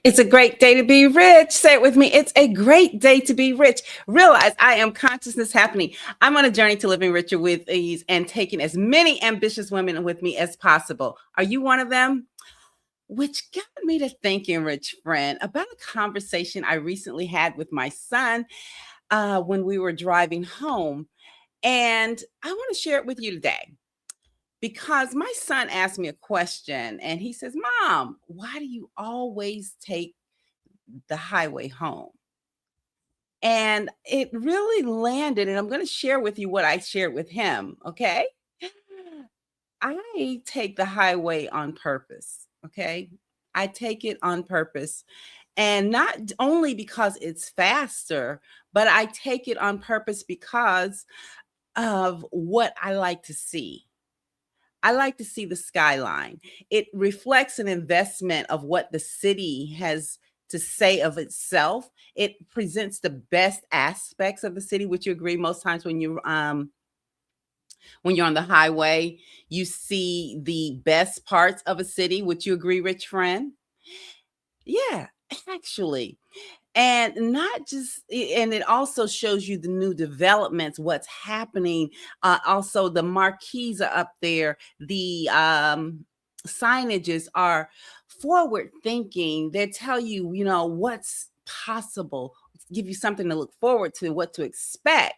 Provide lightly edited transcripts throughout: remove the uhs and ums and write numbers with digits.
It's a great day to be rich. Say it with me. It's a great day to be rich. Realize I am consciousness happening. I'm on a journey to living richer with ease and taking as many ambitious women with me as possible. Are you one of them? Which got me to thinking, rich friend, about a conversation I recently had with my son when we were driving home. And I want to share it with you today because my son asked me a question and he says, Mom, why do you always take the highway home? And it really landed, and I'm going to share with you what I shared with him. Okay. I take the highway on purpose. Okay. I take it on purpose. And not only because it's faster, but I take it on purpose because of what I like to see. I like to see the skyline. It reflects an investment of what the city has to say of itself. It presents the best aspects of the city. Would you agree? Most times when you're on the highway, you see the best parts of a city. Would you agree, rich friend? Yeah, actually. And not just, and it also shows you the new developments, what's happening. Also, the marquees are up there. The signages are forward thinking. They tell you, what's possible, give you something to look forward to, what to expect.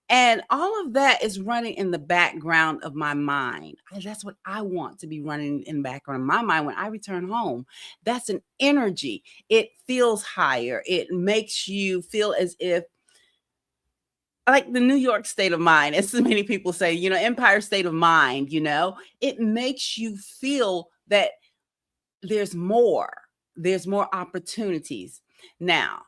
And all of that is running in the background of my mind. That's what I want to be running in the background of my mind when I return home. That's an energy. It feels higher. It makes you feel as if, like the New York state of mind, as so many people say, Empire state of mind, it makes you feel that there's more. There's more opportunities. Now,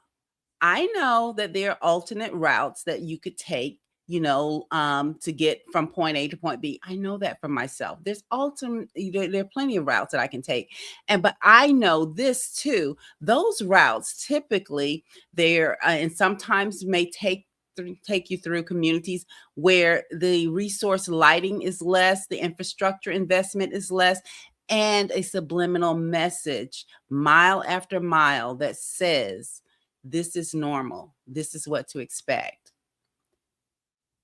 I know that there are alternate routes that you could take, to get from point A to point B. I know that for myself. There's there are plenty of routes that I can take. But I know this too. Those routes typically and sometimes may take you through communities where the resource lighting is less, the infrastructure investment is less, and a subliminal message mile after mile that says, this is normal. This is what to expect.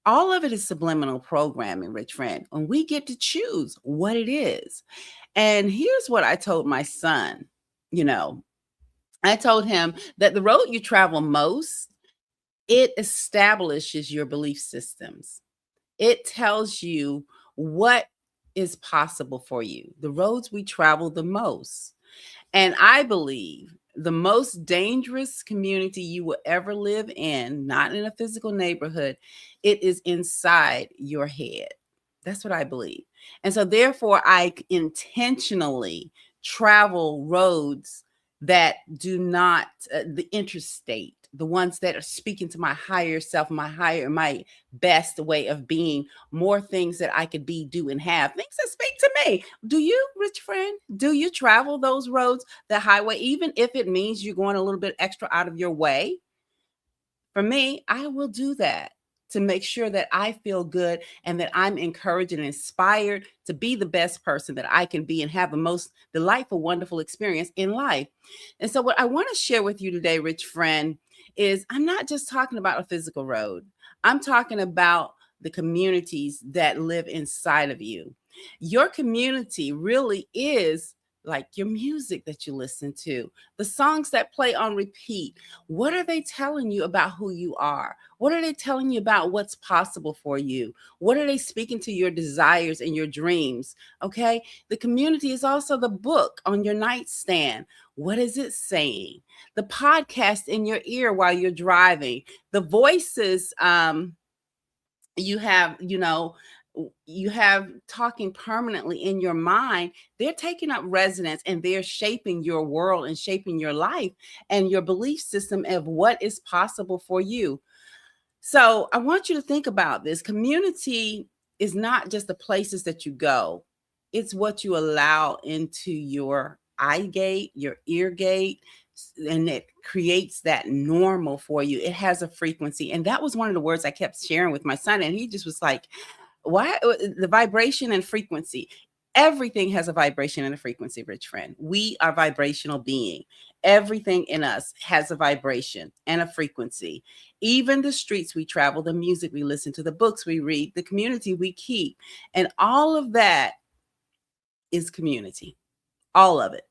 All of it is subliminal programming, rich friend, and we get to choose what it is. And here's what I told my son. I told him that the road you travel most, it establishes your belief systems. It tells you what is possible for you. The roads we travel the most. And I believe the most dangerous community you will ever live in, not in a physical neighborhood, it is inside your head. That's what I believe. And so therefore, I intentionally travel roads that do not, the interstate, the ones that are speaking to my higher self, my best way of being, more things that I could be, do, and have, things that speak to me. Do you, rich friend? Do you travel those roads, the highway, even if it means you're going a little bit extra out of your way? For me, I will do that to make sure that I feel good and that I'm encouraged and inspired to be the best person that I can be and have the most delightful, wonderful experience in life. And so what I want to share with you today, rich friend, is I'm not just talking about a physical road. I'm talking about the communities that live inside of you. Your community really is like your music that you listen to, the songs that play on repeat. What are they telling you about who you are? What are they telling you about what's possible for you? What are they speaking to your desires and your dreams? Okay. The community is also the book on your nightstand. What is it saying? The podcast in your ear while you're driving, the voices you have, you have talking permanently in your mind. They're taking up residence and they're shaping your world and shaping your life and your belief system of what is possible for you. So I want you to think about this. Community is not just the places that you go. It's what you allow into your eye gate, your ear gate, and it creates that normal for you. It has a frequency. And that was one of the words I kept sharing with my son. And he just was like, why? The vibration and frequency. Everything has a vibration and a frequency, rich friend. We are vibrational being. Everything in us has a vibration and a frequency. Even the streets we travel, the music we listen to, the books we read, the community we keep, and all of that is community. All of it,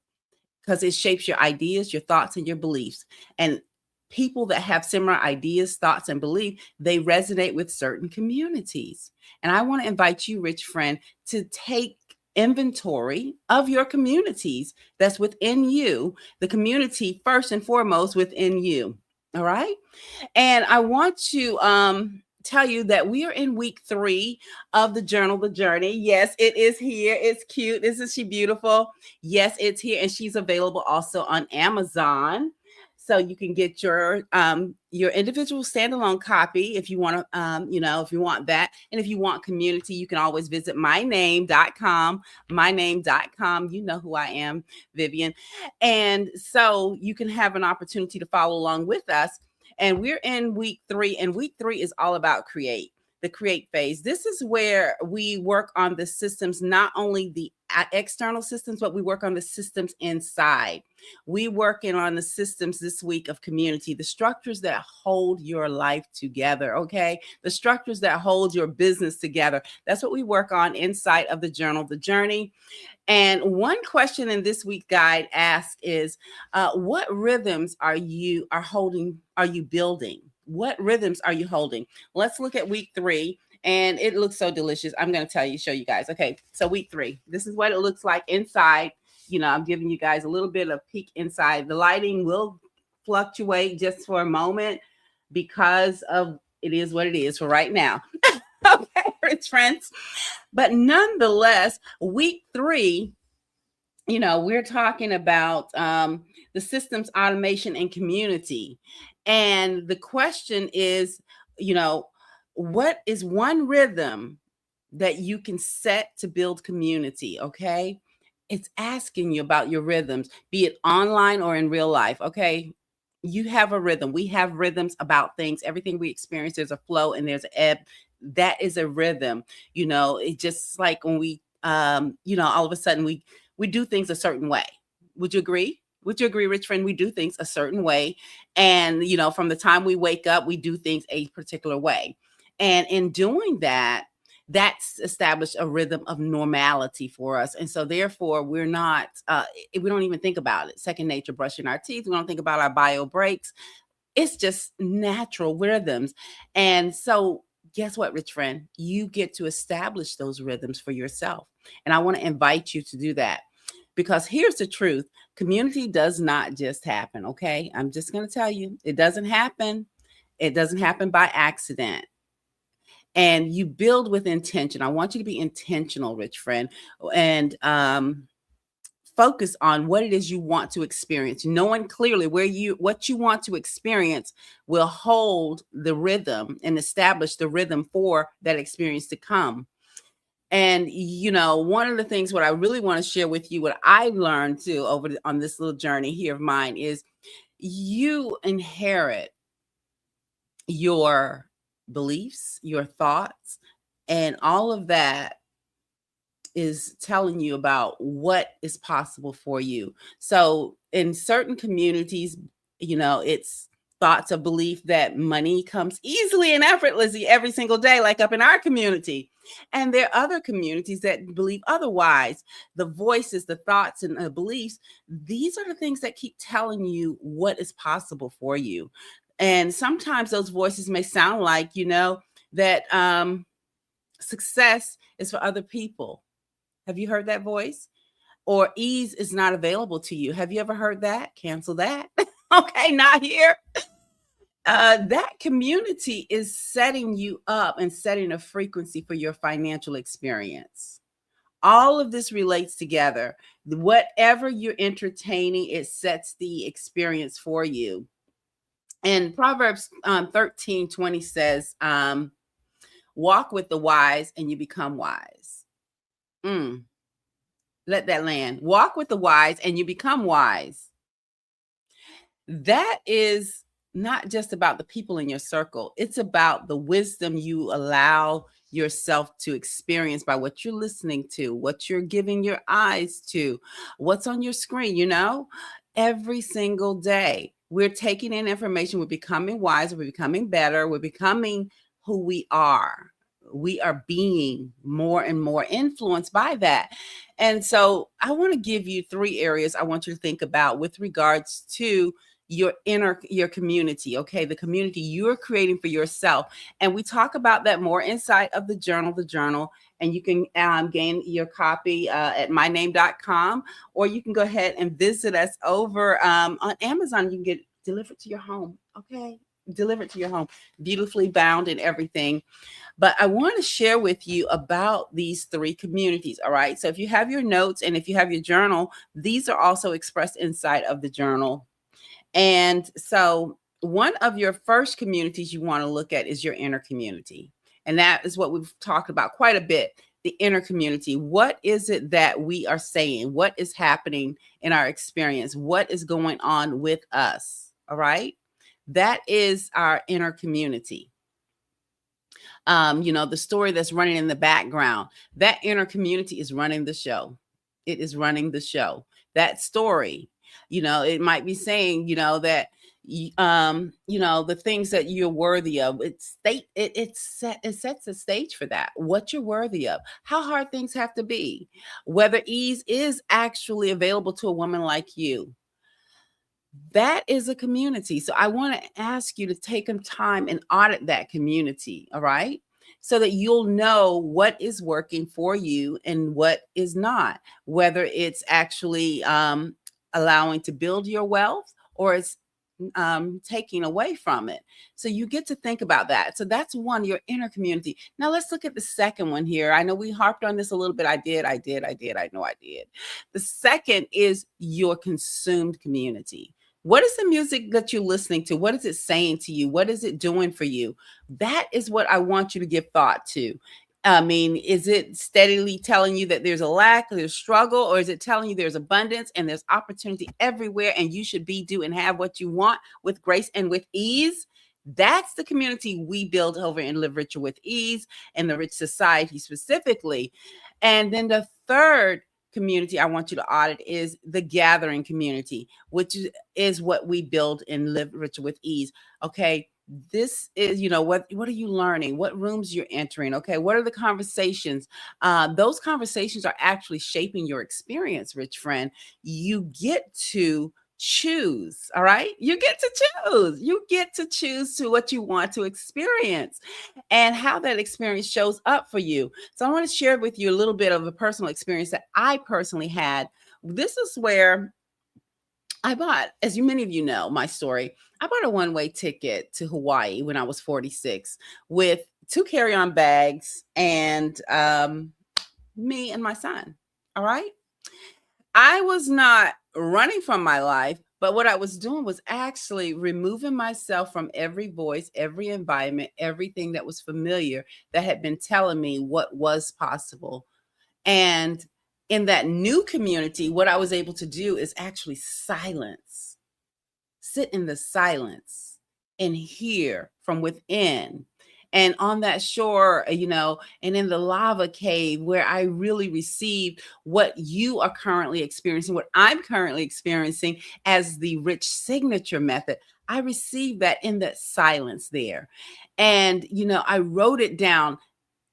because it shapes your ideas, your thoughts, and your beliefs. And people that have similar ideas, thoughts, and belief, they resonate with certain communities. And I want to invite you, rich friend, to take inventory of your communities that's within you, the community first and foremost within you. All right. And I want to tell you that we are in week 3 of the journal, The Journey. Yes, it is here. It's cute. Isn't she beautiful? Yes, it's here. And she's available also on Amazon. So you can get your individual standalone copy if you want to, if you want that. And if you want community, you can always visit myname.com. Myname.com. You know who I am, Vivian. And so you can have an opportunity to follow along with us. And we're in week 3, and week 3 is all about the create phase. This is where we work on the systems, not only the external systems, but we work on the systems inside. We working on the systems this week of community, the structures that hold your life together, okay? The structures that hold your business together. That's what we work on inside of the journal, The Journey. And one question in this week guide asked is, what rhythms are you building? What rhythms are you holding? Let's look at week 3. And it looks so delicious. I'm going to show you guys. Okay, so week 3, this is what it looks like inside. I'm giving you guys a little bit of peek inside. The lighting will fluctuate just for a moment because of it is what it is for right now. Okay, rich friends. But nonetheless, week 3, we're talking about the systems automation and community. And the question is, what is one rhythm that you can set to build community? Okay. It's asking you about your rhythms, be it online or in real life. Okay. You have a rhythm. We have rhythms about things. Everything we experience, there's a flow and there's an ebb. That is a rhythm. It just like when we, all of a sudden we do things a certain way. Would you agree? Would you agree, rich friend? We do things a certain way. And, from the time we wake up, we do things a particular way. And in doing that, that's established a rhythm of normality for us. And so therefore we don't even think about it. Second nature, brushing our teeth. We don't think about our bio breaks. It's just natural rhythms. And so guess what, rich friend? You get to establish those rhythms for yourself. And I want to invite you to do that. Because here's the truth. Community does not just happen, okay? I'm just going to tell you, it doesn't happen. It doesn't happen by accident. And you build with intention. I want you to be intentional, rich friend, and focus on what it is you want to experience. Knowing clearly what you want to experience will hold the rhythm and establish the rhythm for that experience to come. And one of the things what I really want to share with you, what I learned too on this little journey here of mine, is you inherit your beliefs, your thoughts, and all of that is telling you about what is possible for you. So in certain communities, it's thoughts of belief that money comes easily and effortlessly every single day, like up in our community. And there are other communities that believe otherwise. The voices, the thoughts, and the beliefs, these are the things that keep telling you what is possible for you. And sometimes those voices may sound like, that success is for other people. Have you heard that voice? Or ease is not available to you. Have you ever heard that? Cancel that. Okay, not here. That community is setting you up and setting a frequency for your financial experience. All of this relates together. Whatever you're entertaining, it sets the experience for you. And Proverbs 13:20 says, walk with the wise and you become wise. Let that land. Walk with the wise and you become wise. That is not just about the people in your circle. It's about the wisdom you allow yourself to experience by what you're listening to, what you're giving your eyes to, what's on your screen, every single day. We're taking in information, we're becoming wiser, we're becoming better, we're becoming who we are. We are being more and more influenced by that. And so I want to give you 3 areas I want you to think about with regards to your community, okay? The community you're creating for yourself. And we talk about that more inside of the journal. And you can gain your copy at myname.com, or you can go ahead and visit us over on Amazon. You can get delivered to your home, okay? Delivered to your home, beautifully bound and everything. But I want to share with you about these 3 communities. All right. So if you have your notes and if you have your journal, these are also expressed inside of the journal. And so one of your first communities you want to look at is your inner community. And that is what we've talked about quite a bit. The inner community. What is it that we are saying? What is happening in our experience? What is going on with us? All right. That is our inner community. The story that's running in the background, that inner community is running the show. It is running the show. That story, it might be saying, that the things that you're worthy of. It sets a stage for that. What you're worthy of, how hard things have to be, whether ease is actually available to a woman like you. That is a community. So I want to ask you to take some time and audit that community, all right? So that you'll know what is working for you and what is not, whether it's actually allowing to build your wealth or it's taking away from it. So you get to think about that. So that's one, your inner community. Now let's look at the second one here. I know we harped on this a little bit. I know I did. The second is your consumed community. What is the music that you're listening to? What is it saying to you? What is it doing for you? That is what I want you to give thought to. I mean, is it steadily telling you that there's a lack, there's struggle, or is it telling you there's abundance and there's opportunity everywhere and you should be, do, and have what you want with grace and with ease? That's the community we build over in Live Richer with Ease and the Rich Society specifically. And then the third community I want you to audit is the gathering community, which is what we build in Live Richer with Ease. Okay. This is, what are you learning? What rooms you're entering? Okay. What are the conversations? Those conversations are actually shaping your experience, rich friend. You get to choose. All right. You get to choose. You get to choose to what you want to experience and how that experience shows up for you. So I want to share with you a little bit of a personal experience that I personally had. This is where I bought, as many of you know, my story. I bought a one-way ticket to Hawaii when I was 46 with 2 carry-on bags and me and my son. All right. I was not running from my life, but what I was doing was actually removing myself from every voice, every environment, everything that was familiar that had been telling me what was possible. And in that new community, what I was able to do is actually sit in the silence and hear from within. And on that shore, and in the lava cave where I really received what you are currently experiencing, what I'm currently experiencing as the rich signature method. I received that in that silence there. And, I wrote it down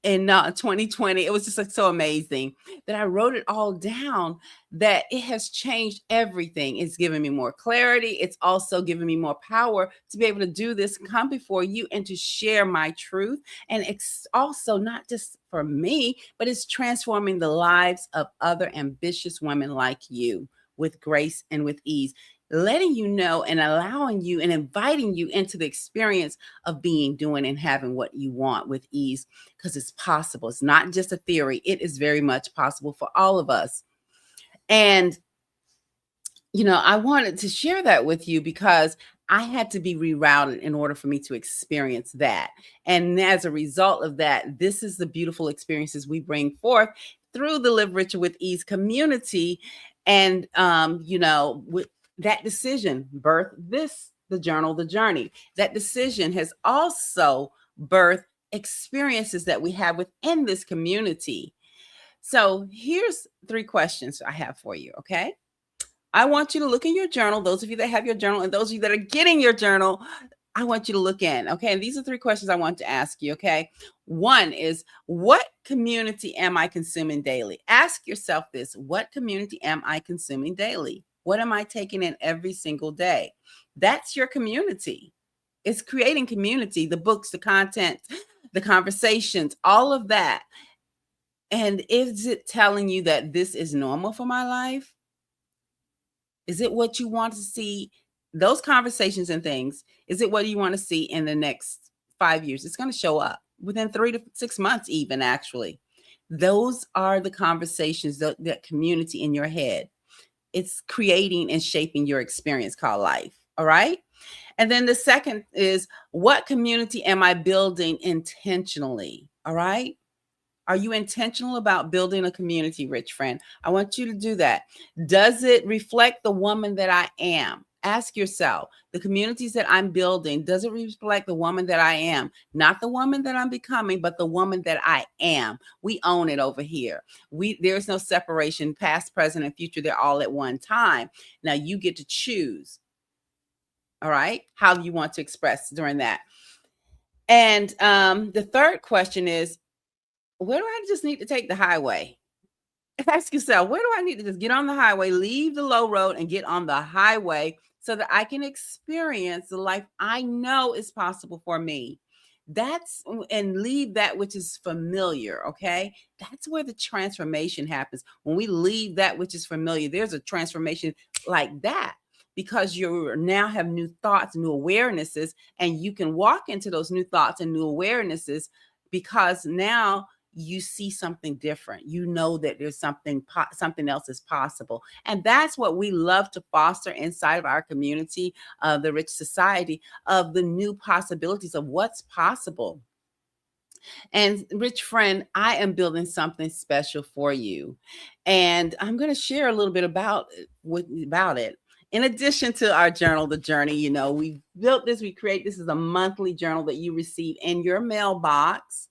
in 2020. It was just like so amazing that I wrote it all down, that it has changed everything. It's given me more clarity. It's also given me more power to be able to do this, come before you and to share my truth. And it's also not just for me, but it's transforming the lives of other ambitious women like you with grace and with ease, letting you know and allowing you and inviting you into the experience of being, doing, and having what you want with ease, because it's possible. It's not just a theory. It is very much possible for all of us. And, I wanted to share that with you because I had to be rerouted in order for me to experience that. And as a result of that, this is the beautiful experiences we bring forth through the Live Richer with Ease community. And, with that decision birthed the journal, The Journey. That decision has also birthed experiences that we have within this community. So here's 3 questions I have for you, okay? I want you to look in your journal. Those of you that have your journal and those of you that are getting your journal, I want you to look in, okay? And these are 3 questions I want to ask you, okay? One is, what community am I consuming daily? Ask yourself this: what community am I consuming daily? What am I taking in every single day? That's your community. It's creating community, the books, the content, the conversations, all of that. And is it telling you that this is normal for my life? Is it what you want to see? Those conversations and things, is it what you want to see in the next 5 years? It's going to show up within 3 to 6 months, even actually. Those are the conversations, that community in your head. It's creating and shaping your experience called life. All right. And then the second is, what community am I building intentionally? All right. Are you intentional about building a community, rich friend? I want you to do that. Does it reflect the woman that I am? Ask yourself, the communities that I'm building, does it reflect the woman that I am? Not the woman that I'm becoming, but the woman that I am. We own it over here. There's no separation, past, present, and future. They're all at one time. Now you get to choose, all right, how you want to express during that. And the third question is, where do I just need to take the highway? Ask yourself, where do I need to just get on the highway, leave the low road, and get on the highway so that I can experience the life I know is possible for me? And leave that which is familiar, okay? That's where the transformation happens. When we leave that which is familiar, there's a transformation like that, because you now have new thoughts, new awarenesses, and you can walk into those new thoughts and new awarenesses because now you see something different. You know that there's something else is possible. And that's what we love to foster inside of our community, the rich society, of the new possibilities of what's possible. And rich friend, I am building something special for you. And I'm going to share a little bit about it. In addition to our journal, The Journey, we built this, we create this is a monthly journal that you receive in your mailbox,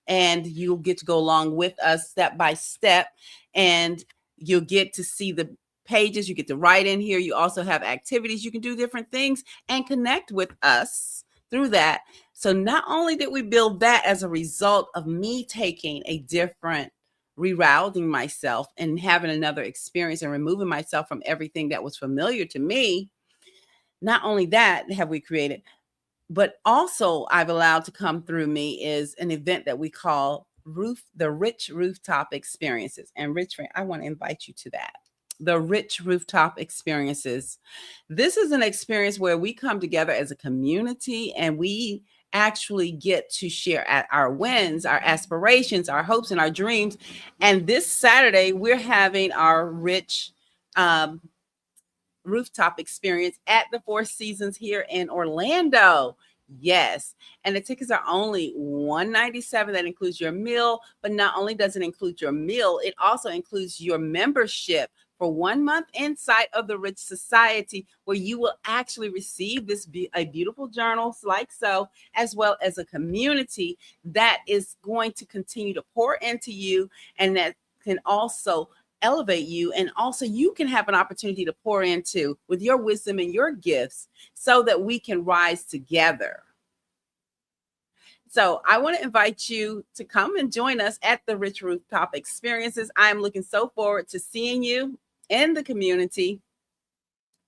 and you'll get to go along with us step by step, and you'll get to see the pages, you get to write in here. You also have activities, you can do different things and connect with us through that. So not only did we build that as a result of me taking a different rerouting myself and having another experience and removing myself from everything that was familiar to me, not only that have we created, but also I've allowed to come through me is an event that we call the R.I.C.H Rooftop Experiences. And Rich friend, I want to invite you to that. The R.I.C.H Rooftop Experiences. This is an experience where we come together as a community and we actually get to share at our wins, our aspirations, our hopes, and our dreams. And this Saturday, we're having our R.I.C.H rooftop experience at the Four Seasons here in Orlando. Yes. And the tickets are only $197. That includes your meal. But not only does it include your meal, it also includes your membership for 1 month inside of the R.I.C.H Society, where you will actually receive a beautiful journal like so, as well as a community that is going to continue to pour into you, and that can also elevate you, and also you can have an opportunity to pour into with your wisdom and your gifts so that we can rise together. So I want to invite you to come and join us at the R.I.C.H Rooftop Experiences. I'm looking so forward to seeing you in the community.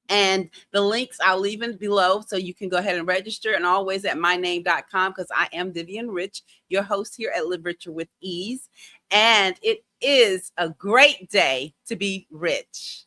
And the links I'll leave in below so you can go ahead and register, and always at myname.com, because I am Vivian Rich, your host here at Live Richer with Ease. And it is a great day to be rich.